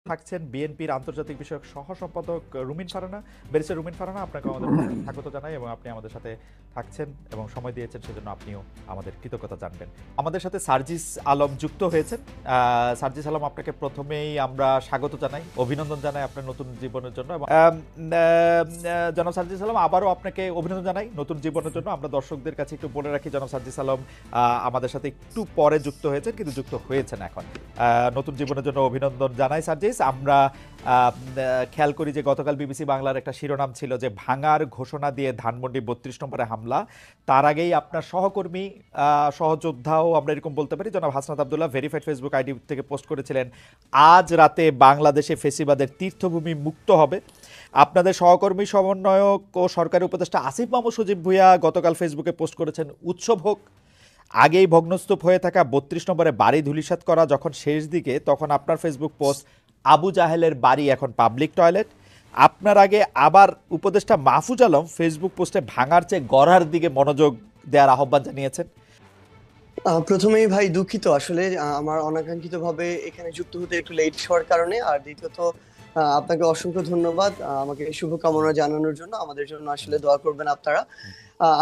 থাকছেন বিএনপির আন্তর্জাতিক বিষয়ক সহ সম্পাদক রুমিন ফারানা, ব্যারিস্টার রুমিন ফারানা। আপনাকে আমাদের স্বাগত জানাই এবং আপনি আমাদের সাথে থাকছেন এবং সময় দিয়েছেন, সেজন্য আপনিও আমাদের কৃতজ্ঞতা জানবেন। আমাদের সাথে সার্জিস আলম যুক্ত হয়েছেন। সার্জিস আলম, আপনাকে প্রথমেই আমরা স্বাগত জানাই, অভিনন্দন জানাই আপনার নতুন জীবনের জন্য। এবং জনাব সার্জিস আলম, আবারও আপনাকে অভিনন্দন জানাই নতুন জীবনের জন্য। আমরা দর্শকদের কাছে একটু বলে রাখি, জনাব সার্জিস আলম আমাদের সাথে একটু পরে যুক্ত হয়েছেন, কিন্তু যুক্ত হয়েছেন এখন। নতুন জীবনের জন্য অভিনন্দন জানাই সার্জিস। আমরা খেয়াল করি যে গতকাল বিবিসি বাংলার একটা শিরোনাম ছিল যে ভাঙার ঘোষণা দিয়ে ধানমন্ডি 32 নম্বরে হামলা। তার আগেই আপনার সহকর্মী, সহযোদ্ধাও আমরা এরকম বলতে পারি, জনাব Hasnat Abdullah verified Facebook ID থেকে পোস্ট করেছিলেন, আজ রাতে বাংলাদেশে ফেসিবাদের তীর্থভূমি মুক্ত হবে। আপনাদের সহকর্মী, সমন্বয়ক ও সরকারি উপদেষ্টা আসিফ মাহমুদ সজীব ভুঁইয়া গতকাল ফেসবুকে পোস্ট করেছেন, উৎসব হোক। আগেই ভগ্নস্তূপ হয়ে থাকা 32 নম্বরে বাড়ি ধূলিসাৎ করা যখন শেষ দিকে, তখন আপনার ফেসবুক পোস্ট, আবু জাহেলের বাড়ি এখন পাবলিক টয়লেট। আপনার আগে আবার উপদেষ্টা মাহফুজ আলম ফেসবুক পোস্টে ভাঙার চেয়ে গড়ার দিকে মনোযোগ দেওয়ার আহ্বান জানিয়েছেন। প্রথমেই ভাই দুঃখিত, আসলে আমার অনাকাঙ্ক্ষিতভাবে এখানে যুক্ত হতে একটু লেট হওয়ার কারণে। আর দ্বিতীয়ত আপনাকে অসংখ্য ধন্যবাদ আমাকে শুভকামনা জানানোর জন্য। আমাদের জন্য আসলে দোয়া করবেন আপনারা।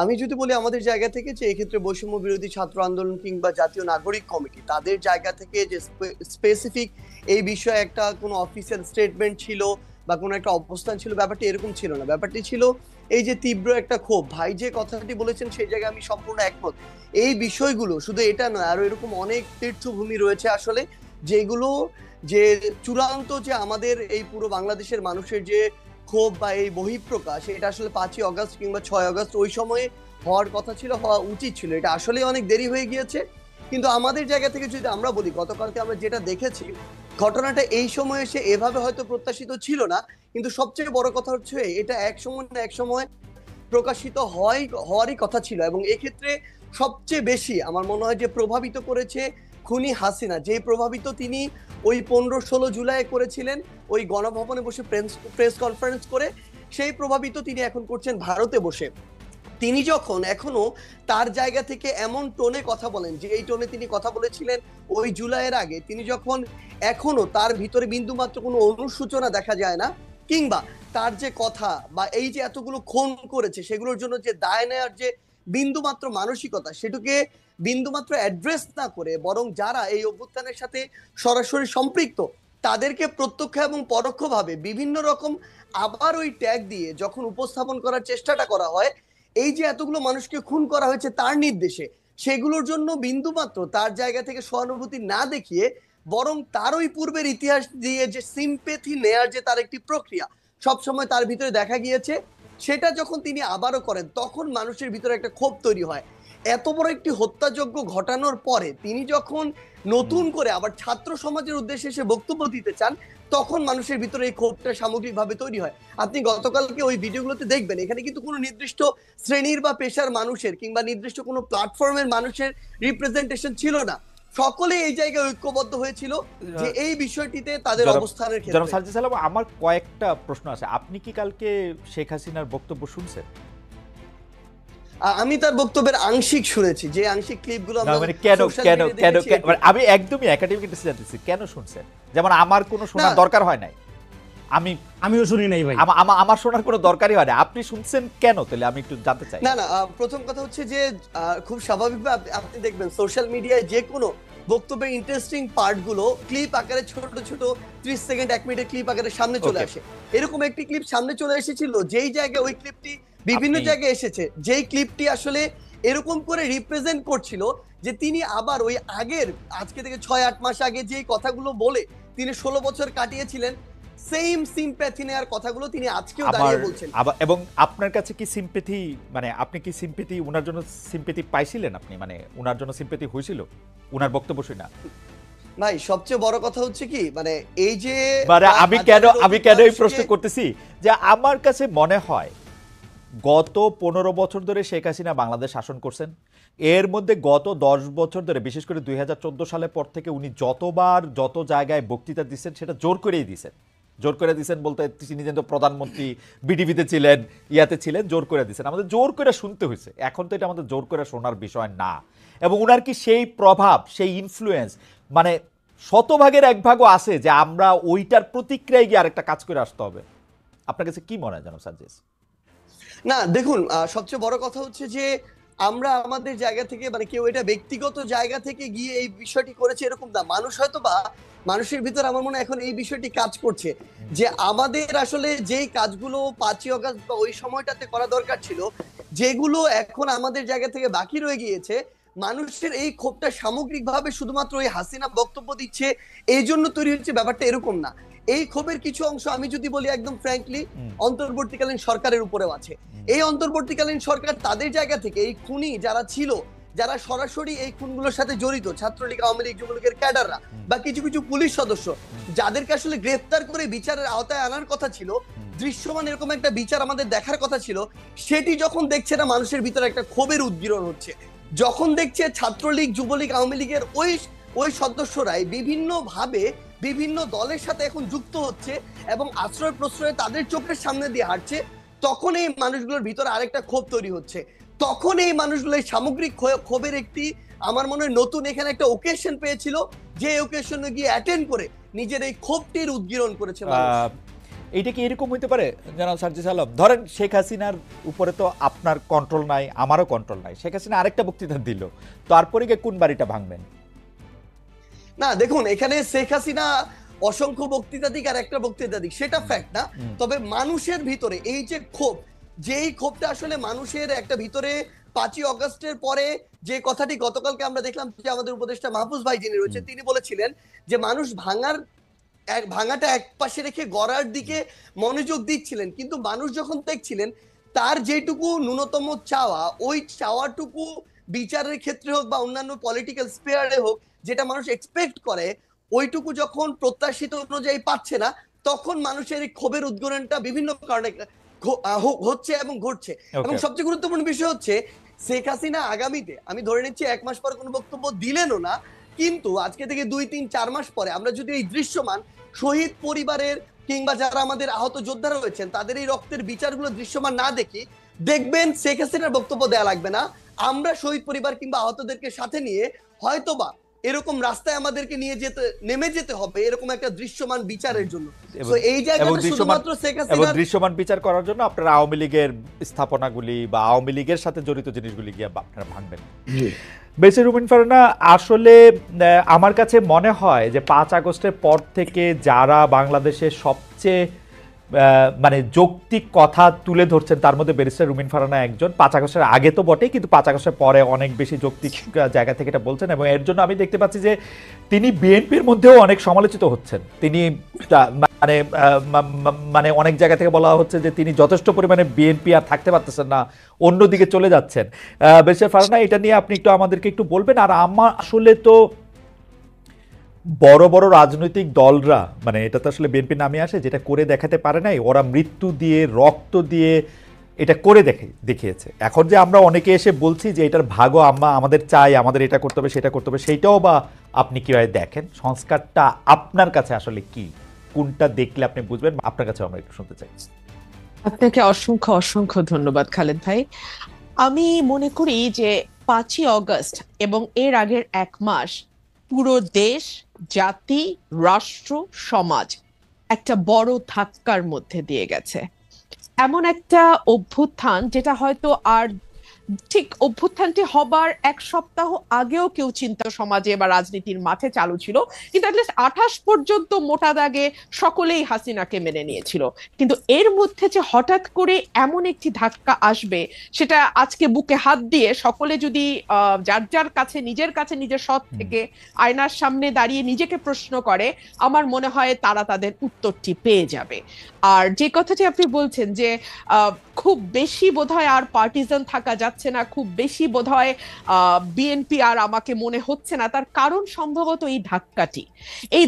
আমি যদি বলি আমাদের জায়গা থেকে, যে এক্ষেত্রে বৈষম্য বিরোধী ছাত্র আন্দোলন কিংবা জাতীয় নাগরিক কমিটি তাদের জায়গা থেকে যে স্পেসিফিক এই বিষয়ে একটা কোনো অফিসিয়াল স্টেটমেন্ট ছিল বা কোনো একটা অবস্থান ছিল, ব্যাপারটি এরকম ছিল না। ব্যাপারটি ছিল এই যে তীব্র একটা ক্ষোভ। ভাই যে কথাটি বলেছেন সেই জায়গায় আমি সম্পূর্ণ একমত। এই বিষয়গুলো শুধু এটা নয়, আরো এরকম অনেক তীর্থভূমি রয়েছে আসলে, যেগুলো যে চূড়ান্ত যে আমাদের এই পুরো বাংলাদেশের মানুষের যে ক্ষোভ বা এই বহিঃপ্রকাশ, এটা আসলে 5ই অগস্ট কিংবা 6 অগস্ট ওই সময়ে হওয়ার কথা ছিল, হওয়া উচিত ছিল। এটা আসলে অনেক দেরি হয়ে গিয়েছে। কিন্তু আমাদের জায়গা থেকে যদি আমরা বলি, গতকালকে আমরা যেটা দেখেছি, ঘটনাটা এই সময় এসে এভাবে হয়তো প্রত্যাশিত ছিল না। কিন্তু সবচেয়ে বড় কথা হচ্ছে এটা এক সময় না এক সময় প্রকাশিত হওয়ারই কথা ছিল। এবং এক্ষেত্রে সবচেয়ে বেশি আমার মনে হয় যে প্রভাবিত করেছে খুনি হাসিনা। যে প্রভাবিত তিনি ওই 15-16 জুলাই করেছিলেন, ওই গণভবনে বসে প্রেস কনফারেন্স করে, সেই প্রভাবিত তিনি এখন করছেন ভারতে বসে। তিনি যখন এখনো তার জায়গা থেকে এমন টোনে কথা বলেন, যে এই টোনে তিনি কথা বলেছিলেন ওই জুলাইয়ের আগে, তিনি যখন এখনো তার ভিতরে বিন্দুমাত্র কোনো অনুসূচনা দেখা যায় না, কিংবা তার যে কথা বা এই যে এতগুলো খুন করেছে সেগুলোর জন্য যে দায় নেওয়ার যে বিন্দুমাত্র মানসিকতা, সেটাকে বিন্দুমাত্র অ্যাড্রেস না করে, বরং যারা এই অভ্যুত্থানের সাথে সরাসরি সম্পৃক্ত তাদেরকে প্রত্যক্ষ এবং পরোক্ষভাবে বিভিন্ন রকম আবার ওই ট্যাগ দিয়ে যখন উপস্থাপন করার চেষ্টাটা করা হয়, এই যে এতগুলো মানুষকে খুন করা হয়েছে তার নির্দেশে, সেগুলোর জন্য বিন্দুমাত্র তার জায়গা থেকে সহানুভূতি না দেখিয়ে, বরং তার ওই পূর্বের ইতিহাস দিয়ে যে সিম্পেথি নেয়ার যে তার একটি প্রক্রিয়া সবসময় তার ভিতরে দেখা গিয়েছে, সেটা যখন তিনি আবারও করেন, তখন মানুষের ভিতরে একটা ক্ষোভ তৈরি হয়। এত বড় একটি হত্যাযজ্ঞ ঘটানোর পরে তিনি যখন নতুন করে আবার ছাত্র সমাজের উদ্দেশ্যে এসে বক্তব্য দিতে চান, তখন মানুষের ভিতরে এই ক্ষোভটা সামগ্রিকভাবে তৈরি হয়। আপনি গতকালকে ওই ভিডিওগুলোতে দেখবেন, এখানে কিন্তু কোনো নির্দিষ্ট শ্রেণীর বা পেশার মানুষের কিংবা নির্দিষ্ট কোনো প্ল্যাটফর্মের মানুষের রিপ্রেজেন্টেশন ছিল না। সকলে এই জায়গায় ঐক্যবদ্ধ হয়েছিল যে এই বিষয়টিতে তাদের অবস্থানের ক্ষেত্রে। সার্জিস আলম, আমার কয়েকটা প্রশ্ন আছে। আপনি কি কালকে শেখ হাসিনার বক্তব্য শুনছেন? আমি তার বক্তব্যের আংশিক শুনেছি, যে আংশিক ক্লিপগুলো আমরা মানে কেন কেন কেন আমি একদমই একাডেমিক জানতেছি, কেন শুনছেন? যেমন আমার কোনো শোনার দরকার হয় নাই, আমিও শুনি নাই ভাই, আমার শোনার কোনো দরকারই হয় না, আপনি শুনছেন কেন? তাহলে আমি একটু জানতে চাই। না না, প্রথম কথা হচ্ছে যে খুব স্বাভাবিকভাবে আপনি দেখবেন সোশ্যাল মিডিয়ায় যে কোনো বক্তব্যের ইন্টারেস্টিং পার্ট গুলো ক্লিপ আকারে ছোট ছোট 30 সেকেন্ড 1 মিনিটের ক্লিপ আকারে সামনে চলে আসে। এরকম একটি ক্লিপ সামনে চলে এসেছিল, যেই জায়গায় ওই ক্লিপটি বিভিন্ন জায়গায় এসেছে, যেই ক্লিপটি আসলে এরকম করে রিপ্রেজেন্ট করছিল যে তিনি আবার ওই আগের, আজকে থেকে 6-8 মাস আগে যে কথাগুলো বলে তিনি 16 বছর কাটিয়েছিলেন, সেম সিম্প্যাথি নেয়ার কথাগুলো তিনি আজকেও দাঁড়িয়ে বলছেন। এবং আপনার কাছে কি সিম্প্যাথি, মানে আপনি কি সিম্প্যাথি, উনার জন্য সিম্প্যাথি পাইছিলেন আপনি? মানে উনার জন্য সিম্প্যাথি হয়েছিল উনার বক্তব্য শুনে? ভাই সবচেয়ে বড় কথা হচ্ছে কি, মানে এই যে মানে আমি কেন এই প্রশ্ন করতেছি, যে আমার কাছে মনে হয় গত 15 বছর ধরে শেখ হাসিনা বাংলাদেশ শাসন করছেন। এর মধ্যে গত 10 বছর ধরে, বিশেষ করে 2014 সালের পর থেকে উনি যতবার যত জায়গায় বক্তৃতা দিচ্ছেন, সেটা জোর করেই দিচ্ছেন। জোর করে দিচ্ছেন বলতে তিনি যেন প্রধানমন্ত্রী, বিডিভিতে ছিলেন, ইয়াতে ছিলেন, জোর করে দিচ্ছেন, আমাদের জোর করে শুনতে হয়েছে। এখন তো এটা আমাদের জোর করে শোনার বিষয় না। এবং উনার কি সেই প্রভাব, সেই ইনফ্লুয়েন্স, মানে শতভাগের এক ভাগও আছে যে আমরা ওইটার প্রতিক্রিয়ায় গিয়ে আরেকটা কাজ করে আসতে হবে? আপনার কাছে কি মনে হয় জনাব সার্জিস? না দেখুন, সবচেয়ে বড় কথা হচ্ছে যে আমরা আমাদের জায়গা থেকে, মানে কেউ এটা ব্যক্তিগত জায়গা থেকে গিয়ে এই বিষয়টি করেছে এরকম না। মানুষ হয়তো বা মানুষের ভিতর আমার মনে হয় এখন এই বিষয়টি কাজ করছে যে আমাদের আসলে যেই কাজগুলো 5ই অগাস্ট বা ওই সময়টাতে করা দরকার ছিল, যেগুলো এখন আমাদের জায়গা থেকে বাকি রয়ে গিয়েছে, মানুষের এই ক্ষোভটা সামগ্রিকভাবে শুধুমাত্র ওই হাসিনা বক্তব্য দিচ্ছে এই জন্য তৈরি হচ্ছে, ব্যাপারটা এরকম না। এই ক্ষোভের কিছু অংশ আমি যদি বলি একদম ফ্র্যাঙ্কলি অন্তর্বর্তীকালীন সরকারের উপরেও আছে। এই অন্তর্বর্তীকালীন সরকার তাদের জায়গা থেকে এই খুনি যারা ছিল, যারা সরাসরি এই খুনগুলোর সাথে জড়িত, ছাত্রলীগ, আওয়ামী লীগ, যুবলীগের ক্যাডাররা বা কিছু কিছু পুলিশ সদস্য, যাদেরকে আসলে গ্রেফতার করে বিচারের আওতায় আনার কথা ছিল, দৃশ্যমান এরকম একটা বিচার আমাদের দেখার কথা ছিল, সেটি যখন দেখছে না মানুষের ভিতরে একটা ক্ষোভের উদ্গীরণ হচ্ছে, যখন দেখছে ছাত্রলীগ, যুবলীগ, আওয়ামী লীগের ওই সদস্যরাই বিভিন্ন ভাবে বিভিন্ন দলের সাথে এখন যুক্ত হচ্ছে এবং আশ্রয় প্রশ্রয়ে তাদের চোখের সামনে দিয়ে হাঁটছে, তখন এই মানুষগুলোর ভিতরে আরেকটা ক্ষোভ তৈরি হচ্ছে। তখন এই মানুষগুলো সামগ্রিক ক্ষোভের একটি, আমার মনে হয় নতুন এখানে একটা ওকেশন পেয়েছিল, যে ওকেশনে গিয়ে অ্যাটেন্ড করে নিজের এই ক্ষোভটির উদ্গীরণ করেছে। এইটা কি এরকম হইতে পারে জনাব সার্জিস আলম? ধরেন শেখ হাসিনার উপরে তো আপনার কন্ট্রোল নাই, আমারও কন্ট্রোল নাই। শেখ হাসিনা আরেকটা বক্তৃতা দিল, তারপরে গিয়ে কোন বাড়িটা ভাঙবেন? না দেখুন, এখানে শেখ হাসিনা অসংখ্য বক্তৃতা দিক আর একটা বক্তৃতা দিক, সেটা ফ্যাক্ট না। তবে মানুষের ভিতরে এই যে ক্ষোভ, যেই ক্ষোভটা আসলে মানুষের একটা ভিতরে 5ই অগস্টের পরে, যে কথাটি গতকালকে আমরা দেখলাম যে আমাদের উপদেষ্টা মাহফুজ ভাই যিনি রয়েছে তিনি বলেছিলেন যে মানুষ ভাঙাটা এক পাশে রেখে গড়ার দিকে মনোযোগ দিচ্ছিলেন, কিন্তু মানুষ যখন দেখছিলেন তার যেটুকু ন্যূনতম চাওয়া, ওই চাওয়াটুকু বিচারের ক্ষেত্রে হোক বা অন্যান্য পলিটিক্যাল স্পেয়ারে হোক, যেটা মানুষ এক্সপেক্ট করে, ওইটুকু যখন প্রত্যাশিত অনুযায়ী পাচ্ছে না, তখন মানুষের এই ক্ষোভের উদ্গীরণটা বিভিন্ন কারণে হচ্ছে এবং ঘটছে। এবং সবচেয়ে গুরুত্বপূর্ণ বিষয় হচ্ছে শেখ হাসিনা আগামীতে, আমি ধরে নিচ্ছি 1 মাস পর কোনো বক্তব্য দিলেনও না, কিন্তু আজকে থেকে 2, 3, 4 মাস পরে আমরা যদি এই দৃশ্যমান শহীদ পরিবারের কিংবা যারা আমাদের আহত যোদ্ধারা রয়েছেন তাদের এই রক্তের বিচারগুলো দৃশ্যমান না দেখি, দেখবেন শেখ হাসিনার বক্তব্য দেয়া লাগবে না, আমরা শহীদ পরিবার কিংবা আহতদেরকে সাথে নিয়ে হয়তোবা এরকম রাস্তায় আমাদেরকে নিয়ে নেমে যেতে হবে এরকম একটা দৃশ্যমান বিচারের জন্য। তো এই জায়গাটা শুধুমাত্র শেখ হাসিনা দৃশ্যমান বিচার করার জন্য আপনারা আওয়ামী লীগের স্থাপনাগুলি বা আওয়ামী লীগের সাথে জড়িত জিনিসগুলি গিয়ে আপনারা ভাঙবেন। বেশি রুমিন ফারহানা, আসলে আমার কাছে মনে হয় যে 5 আগস্টের পর থেকে যারা বাংলাদেশের সবচেয়ে মানে যৌক্তিক কথা তুলে ধরছেন তার মধ্যে ব্যারিস্টার রুমিন ফারহানা একজন। 5 আগস্টের আগে তো বটেই, কিন্তু 5 আগস্টের পরে অনেক বেশি যৌক্তিক জায়গা থেকে এটা বলছেন এবং এর জন্য আমি দেখতে পাচ্ছি যে তিনি বিএনপির মধ্যেও অনেক সমালোচিত হচ্ছেন। তিনি মানে অনেক জায়গা থেকে বলা হচ্ছে যে তিনি যথেষ্ট পরিমাণে বিএনপি আর থাকতে পারতেছেন না, অন্যদিকে চলে যাচ্ছেন। ব্যারিস্টার ফারহানা, এটা নিয়ে আপনি একটু আমাদেরকে একটু বলবেন। আর আমার আসলে তো বড় বড় রাজনৈতিক দলরা, মানে এটা তো আসলে বিএনপির নামে আসে, যেটা করে দেখাতে পারে নাই, ওরা মৃত্যু দিয়ে রক্ত দিয়ে এটা করে দেখিয়েছে। এখন যে আমরা অনেকে এসে বলছি যে এটার ভাগও আমাদের চাই, আমাদের এটা করতে হবে সেটা করতে হবে, সেইটাও বা আপনি কিভাবে দেখেন? সংস্কারটা আপনার কাছে আসলে কি, কোনটা দেখলে আপনি বুঝবেন? আপনার কাছে আমরা একটু শুনতে চাই। আপনাকে অসংখ্য অসংখ্য ধন্যবাদ খালেদ ভাই। আমি মনে করি যে 5ই অগস্ট এবং এর আগের 1 মাস পুরো দেশ, জাতি, রাষ্ট্র, সমাজ একটা বড় ধাক্কার মধ্যে দিয়ে গেছে। এমন একটা অভ্যুত্থান যেটা হয়তো আর ঠিক অভ্যুত্থানটি হবার 1 সপ্তাহ আগেও কেউ চিন্তা সমাজে বা রাজনীতির মাঠে চালু ছিল, কিন্তু অ্যাটলিস্ট 28 পর্যন্ত মোটা দাগে সকলেই হাসিনাকে মেনে নিয়েছিল। কিন্তু এর মধ্যে যে হঠাৎ করে এমন একটি ধাক্কা আসবে, সেটা আজকে বুকে হাত দিয়ে সকলে যদি যার যার কাছে নিজের সৎ থেকে আয়নার সামনে দাঁড়িয়ে নিজেকে প্রশ্ন করে, আমার মনে হয় তারা তাদের উত্তরটি পেয়ে যাবে। আর যে কথাটি আপনি বলছেন যে খুব বেশি বোধহয় আর পার্টিজান থাকা যাচ্ছে না, খুব বেশি বোধহয় বিএনপি আর আমাকে মনে হচ্ছে না, তার কারণ সম্ভবত এই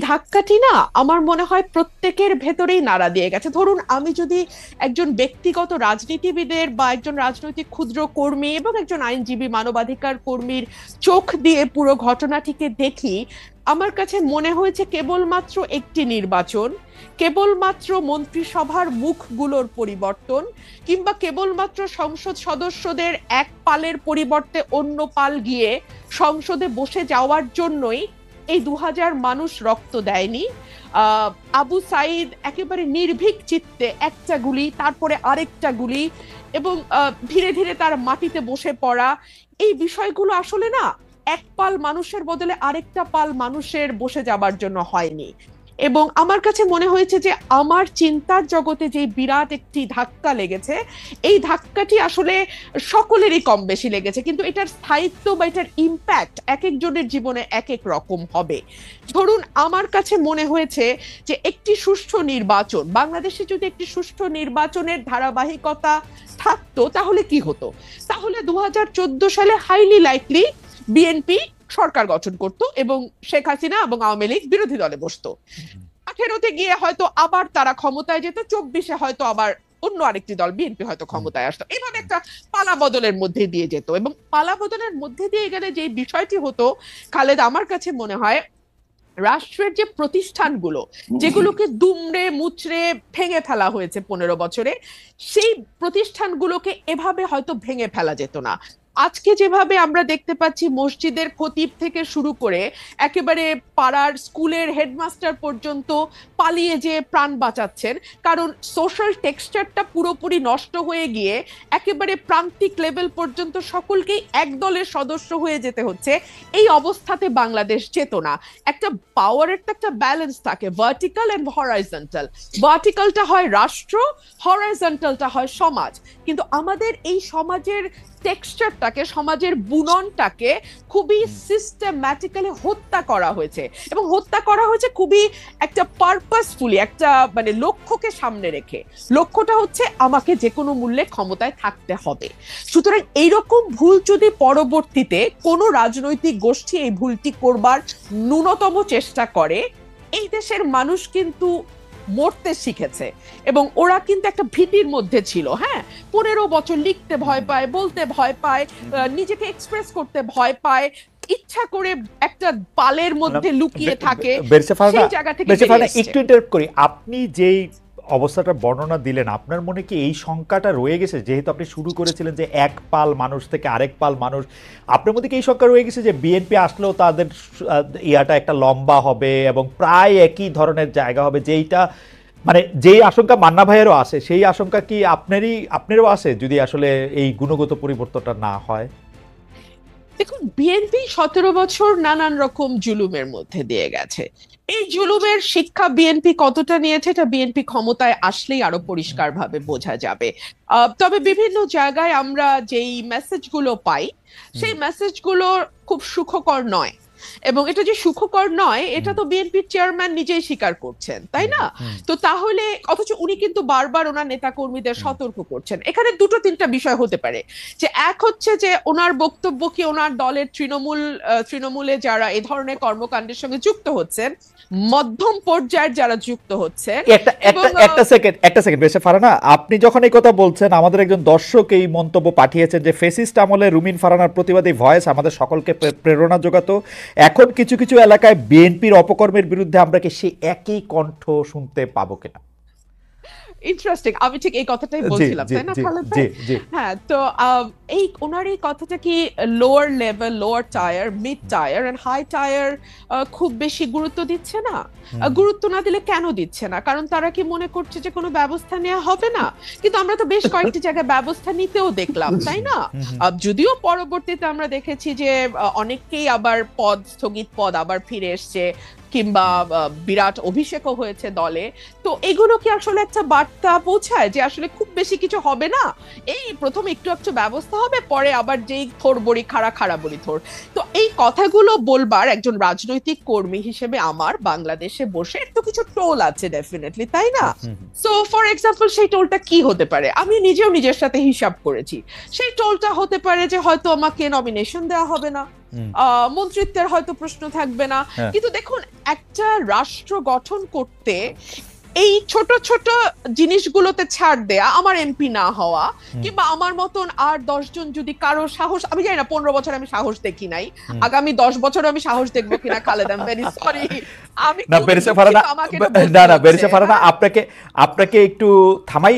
ধাক্কাটি না আমার মনে হয় প্রত্যেকের ভেতরেই নাড়া দিয়ে গেছে। ধরুন আমি যদি একজন ব্যক্তিগত রাজনীতিবিদের বা একজন রাজনৈতিক ক্ষুদ্র কর্মী এবং একজন আইনজীবী মানবাধিকার কর্মীর চোখ দিয়ে পুরো ঘটনাটিকে দেখি, আমার কাছে মনে হয়েছে কেবলমাত্র একটি নির্বাচন, কেবলমাত্র মন্ত্রিসভার মুখগুলোর পরিবর্তন কিংবা কেবলমাত্র সংসদ সদস্যদের এক পালের পরিবর্তে অন্য পাল গিয়ে সংসদে বসে যাওয়ার জন্যই এই 2000 মানুষ রক্ত দেয়নি। আবু সাইদ একেবারে নির্ভীক চিত্তে একটা গুলি, তারপরে আরেকটা গুলি, এবং ধীরে ধীরে তার মাটিতে বসে পড়া, এই বিষয়গুলো আসলে না এক পাল মানুষের বদলে আরেকটা পাল মানুষের বসে যাবার জন্য হয়নি। এবং আমার কাছে মনে হয়েছে যে আমার চিন্তার জগতে যে বিরাট একটি ধাক্কা লেগেছে, এই ধাক্কাটি আসলে সকলেরই কম বেশি লেগেছে, কিন্তু এটার স্থায়িত্ব বা এটার ইম্প্যাক্ট এক একজনের জীবনে এক এক রকম হবে। ধরুন আমার কাছে মনে হয়েছে যে একটি সুষ্ঠু নির্বাচন, বাংলাদেশে যদি একটি সুষ্ঠু নির্বাচনের ধারাবাহিকতা থাকতো তাহলে কি হতো? তাহলে 2014 সালে হাইলি লাইকলি বিএনপি সরকার গঠন করত এবং শেখ হাসিনা এবং আওয়ামী লীগ বিরোধী দলে বসতো। 18-তে গিয়ে হয়তো আবার তারা ক্ষমতায় যেত, 24-এ হয়তো আবার অন্য আরেকটি দল বিএনপি হয়তো ক্ষমতায় আসতো। এইভাবে একটা পালা বদলের মধ্যে দিয়ে যেত, এবং পালা বদলের মধ্যে দিয়ে গেলে যে বিষয়টি হতো খালেদ, আমার কাছে মনে হয় রাষ্ট্রের যে প্রতিষ্ঠানগুলো যেগুলোকে দুমড়ে মুচড়ে ভেঙে ফেলা হয়েছে 15 বছরে, সেই প্রতিষ্ঠানগুলোকে এভাবে হয়তো ভেঙে ফেলা যেত না। আজকে যেভাবে আমরা দেখতে পাচ্ছি মসজিদের খতিব থেকে শুরু করে একেবারে পাড়ার স্কুলের হেডমাস্টার পর্যন্ত পালিয়ে যে প্রাণ বাঁচাচ্ছেন, কারণ সোশ্যাল টেক্সচারটা পুরোপুরি নষ্ট হয়ে গিয়ে একেবারে প্রান্তিক লেভেল পর্যন্ত সকলকেই এক দলের সদস্য হয়ে যেতে হচ্ছে। এই অবস্থাতে বাংলাদেশ যেত না। একটা পাওয়ারের তো একটা ব্যালেন্স থাকে, ভার্টিক্যাল এন্ড হরাইজন্টাল। ভার্টিক্যালটা হয় রাষ্ট্র, হরাইজন্টালটা হয় সমাজ। কিন্তু আমাদের এই সমাজের টেক্সচারটাকে, সমাজের বুননটাকে খুবই সিস্টেম্যাটিক্যালি হত্যা করা হয়েছে, এবং হত্যা করা হয়েছে খুবই একটা পারপাসফুলি, একটা মানে লক্ষ্যকে সামনে রেখে। লক্ষ্যটা হচ্ছে আমাকে যে কোনো মূল্যে ক্ষমতায় থাকতে হবে। সুতরাং এইরকম ভুল যদি পরবর্তীতে কোনো রাজনৈতিক গোষ্ঠী এই ভুলটি করবার ন্যূনতম চেষ্টা করে, এই দেশের মানুষ কিন্তু মরতে শিখেছে, এবং ওরা কিন্তু একটা ভীতির মধ্যে ছিল। হ্যাঁ, 15 বছর লিখতে ভয় পায়, বলতে ভয় পায়, নিজেকে এক্সপ্রেস করতে ভয় পায়, ইচ্ছা করে একটা পালের মধ্যে লুকিয়ে থাকে। সেই জায়গা থেকে একটু ইন্টারাপ্ট করি, আপনি যেই অবস্থাটা বর্ণনা দিলেন, আপনার মনে কি এই শঙ্কাটা রয়ে গেছে, যেহেতু আপনি শুরু করেছিলেন যে এক পাল মানুষ থেকে আরেক পাল মানুষ, আপনার মধ্যে কি এই শঙ্কা রয়ে গেছে যে বিএনপি আসলেও তাদের ইয়াটা একটা লম্বা হবে এবং প্রায় একই ধরনের জায়গা হবে, যেইটা মানে যেই আশঙ্কা মান্না ভাইয়েরও আসে, সেই আশঙ্কা কি আপনারও আসে যদি আসলে এই গুণগত পরিবর্তনটা না হয়? দেখুন, বিএনপি 17 বছর নানান রকম জুলুমের মধ্যে দিয়ে গেছে। এই জুলুমের শিক্ষা বিএনপি কতটা নিয়েছে এটা বিএনপি ক্ষমতায় আসলেই আরো পরিষ্কারভাবে বোঝা যাবে। তবে বিভিন্ন জায়গায় আমরা যেই মেসেজগুলো পাই, সেই মেসেজগুলো খুব সুখকর নয়, এবং এটা যে সুখকর নয় এটা তো বিএনপির চেয়ারম্যান নিজেই স্বীকার করছেন, তাই না? তো তাহলে অথচ উনি কিন্তু বারবার ওনার নেতা কর্মীদের সতর্ক করছেন। এখানে দুটো তিনটা বিষয় হতে পারে, যে এক হচ্ছে যে ওনার বক্তব্য কি ওনার দলের তৃণমূলে যারা এই ধরনের কর্মকাণ্ডের সঙ্গে যুক্ত হচ্ছেন, মধ্যম পর্যায়ের যারা যুক্ত হচ্ছেন। একটা সেকেন্ড বেশি ফারানা, আপনি যখন এই কথা বলছেন, আমাদের একজন দর্শক এই মন্তব্য পাঠিয়েছেন যে ফেসিস্ট আমলে রুমিন ফারানার প্রতিবাদী ভয়েস আমাদের সকলকে প্রেরণা যোগাতো, এখন কিছু কিছু এলাকায় বিএনপির অপকর্মের বিরুদ্ধে আমরা কি সেই একই কণ্ঠ শুনতে পাবো কিনা? ইন্টারেস্টিং, আমি ঠিক এই কথাটাই বলছিলাম, তাই না খালেদ ভাই? হ্যাঁ, তো এই ওনার এই কথাটা কি lower level, lower tier, mid tier and high tier খুব বেশি গুরুত্ব দিচ্ছে না? গুরুত্ব না দিলে কেন দিচ্ছে না? কারণ তারা কি মনে করছে যে কোনো ব্যবস্থা নেওয়া হবে না? কিন্তু আমরা তো বেশ কয়েকটি জায়গায় ব্যবস্থা নিতেও দেখলাম, তাই না? যদিও পরবর্তীতে আমরা দেখেছি যে অনেককেই আবার স্থগিত পদ আবার ফিরে এসছে, কিংবা বিরাট অভিষেকও হয়েছে দলে। তো এগুলো কি আসলে একটা বার্তা পৌঁছায় যে আসলে খুব বেশি কিছু হবে না, এই প্রথম একটু একটু ব্যবস্থা হবে, পরে আবার যেই থোর বড়ি খাড়া বড়ি থোর? তো এই কথাগুলো বলবার একজন রাজনৈতিক কর্মী হিসেবে আমার বাংলাদেশে বসে একটু কিছু টোল আছে ডেফিনেটলি, তাই না? সো ফর এক্সাম্পল, সেই টোলটা কি হতে পারে? আমি নিজেও নিজের সাথে হিসাব করেছি। সেই টোলটা হতে পারে যে হয়তো আমাকে নমিনেশন দেওয়া হবে না, মন্ত্রিত্বের হয়তো প্রশ্ন থাকবে না। কিন্তু দেখুন, একটা রাষ্ট্র গঠন করতে এই ছোট ছোট জিনিসগুলোতে ছাড় দেয়া, আমার এমপি না হওয়া, কিংবা আমার মতন আর 10 জন যদি কারো সাহস, আমি জানি না 15 বছর আমি সাহস দেখি নাই, আগামী 10 বছর আমি সাহস দেখবো কিনা Khaled, I am very sorry. আমি না বেরিসা ফারানা, আপনাকে একটু থামাই।